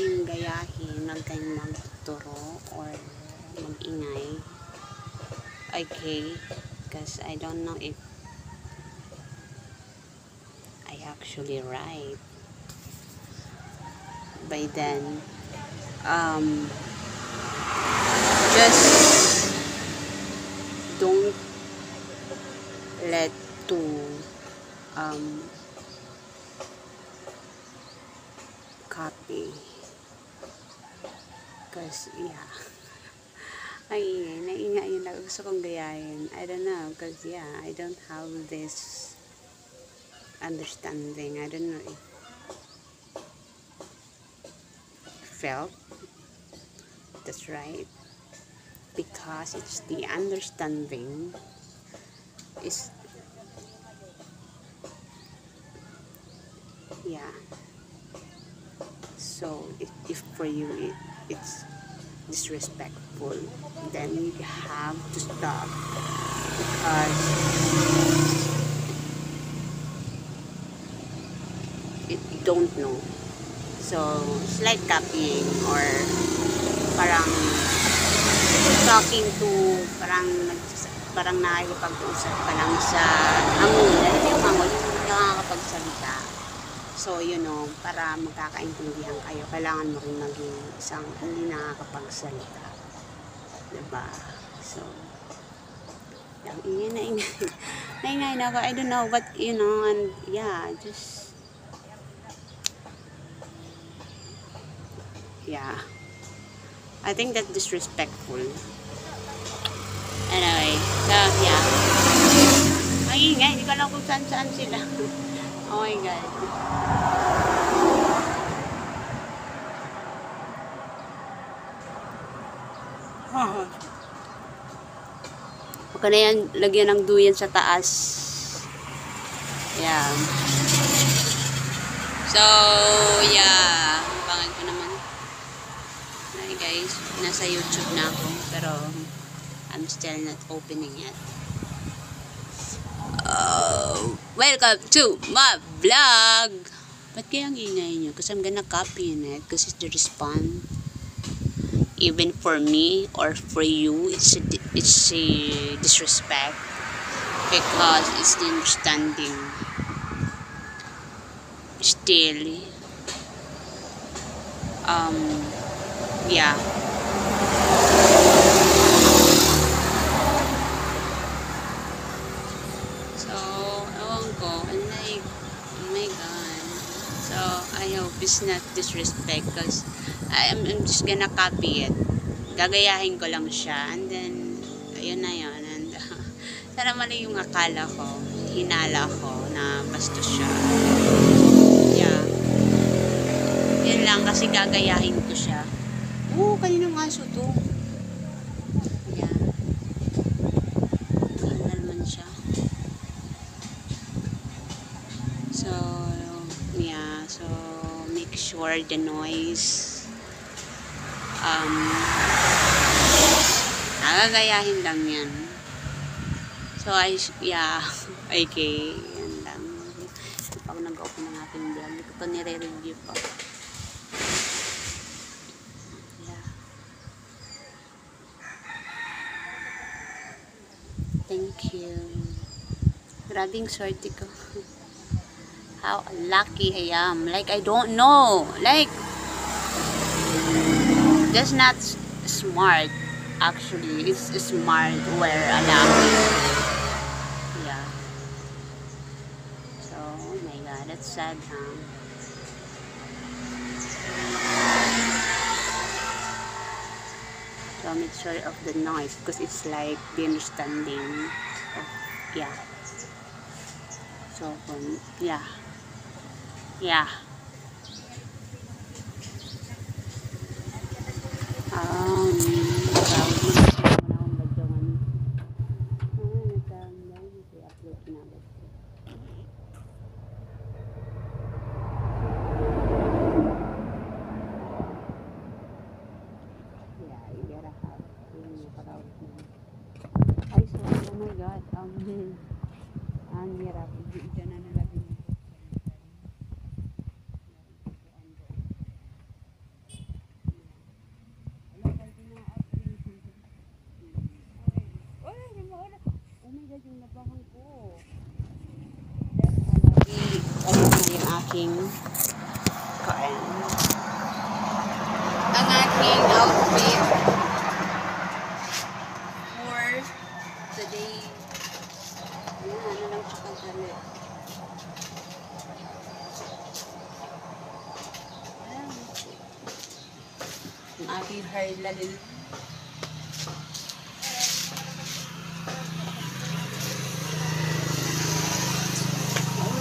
kayong gayahin, huwag kayong magturo or mag-ingay. Okay, because I don't know if I actually right. By then, just don't let to copy, because yeah, ay naingay yun lang gusto kong gayahin. I don't know, because yeah, I don't have this understanding. I don't know if felt that's right, because it's the understanding is, yeah. So if for you it's disrespectful, then you have to stop, because it don't know. So it's like copying, or parang talking to, parang nakikipag-usap ka lang sa angol. Alam mo yung angol, yung nakakapagsalita. So, you know, para magkakaintindihan kayo, kailangan mo rin maging isang hindi nakakapagsalita. Diba? So, yung ingay na ingay. Naingay na ako. I don't know, but, you know, and yeah, just, yeah. I think that's disrespectful. Anyway, so, yeah. Ang ingay, hindi ko alam kung saan sila. Oh my God. Huwag ka na yan, lagyan ng duyan sa taas. Yeah. So, yeah. Pangan ko naman. Hi guys, nasa YouTube na ako, pero I'm still not opening yet. Welcome to my vlog. Ba't kaya ang ingay nyo? Because I'm gonna copy it, because it's the response. Even for me or for you, it's a disrespect, because it's the understanding. Still, yeah. So, ewan ko, and like, oh my God. So, I hope it's not disrespect, because I'm just gonna copy it. Gagayahin ko lang siya, and then, ayun na yun, and sana mali yung akala ko, hinala ko, na bastos siya. Yeah. Yun lang, kasi gagayahin ko siya. Kaninong aso to? Yeah. Ano naman siya. So, yeah. So, make sure the noise. Nagagayahin lang yan. So, yeah. Okay. Yan lang. Hindi pa ako nag-open ng aking vlog. Hindi ko pa nire-review pa. Thank you. Grabing swerte ko. How lucky I am. Like, I don't know. Like, that's not smart. Actually, it's smart where a lucky. Yeah. So, oh my God, that's sad, huh? So, make sure of the noise, because it's like the understanding of, yeah. So, yeah. Yeah. Oh my God, ang hirap. Ito na nalagay. kinabahan ko. Ano na yung aking kain. Ang aking outfit for today. Ayan, ano lang siya kagani. Ang aking hair lalil.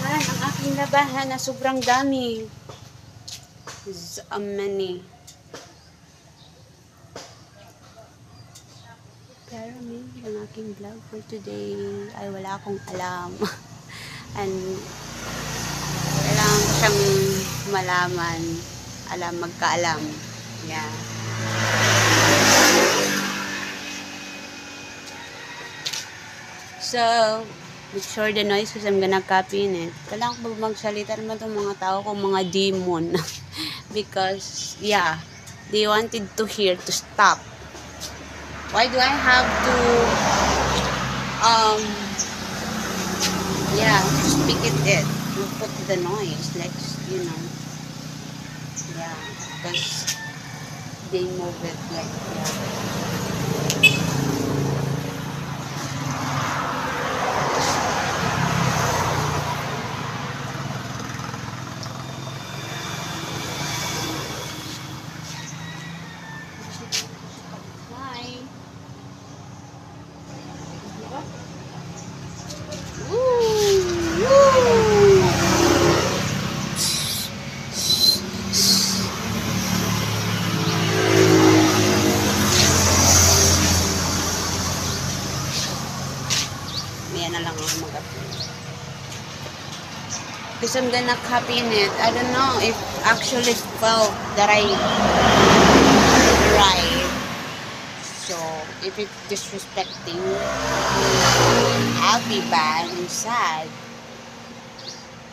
Ayan, ang aking labahan na sobrang dami. Many. Pero maybe ang aking vlog for today ay wala akong alam. And kailangan ko siyang malaman. Magkaalam. Yeah. So, make sure the noise because I'm gonna copy in it. Kailangan ko magsalita naman itong mga tao kung mga demon. Because, yeah, they wanted to hear to stop. Why do I have to, yeah, speak it? Put the noise, like, you know, yeah, because they move it like, yeah. Yan na lang ako mag-upload. Because I'm gonna copy in it. I don't know if actually felt that I right. So, if it's disrespecting, I'll be bad and sad.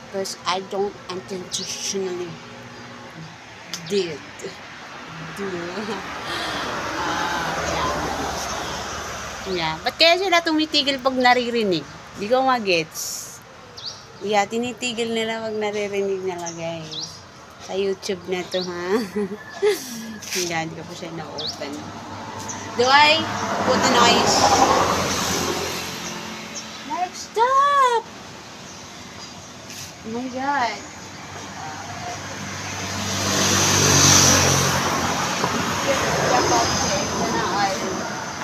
Because I don't intentionally do. Yeah. Ba't kaya sila tumitigil pag naririnig? Di ko magets. Yeah, tinitigil nila pag naririnig nila, guys. Sa YouTube na to, ha? Hindi ko pa siya na-open. Do I put the noise? Mark, stop! Oh my God.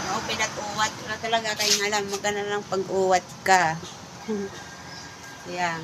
Open at uwat. Wala talaga kayong alam. Magkano lang pag-uwat ka. Yeah.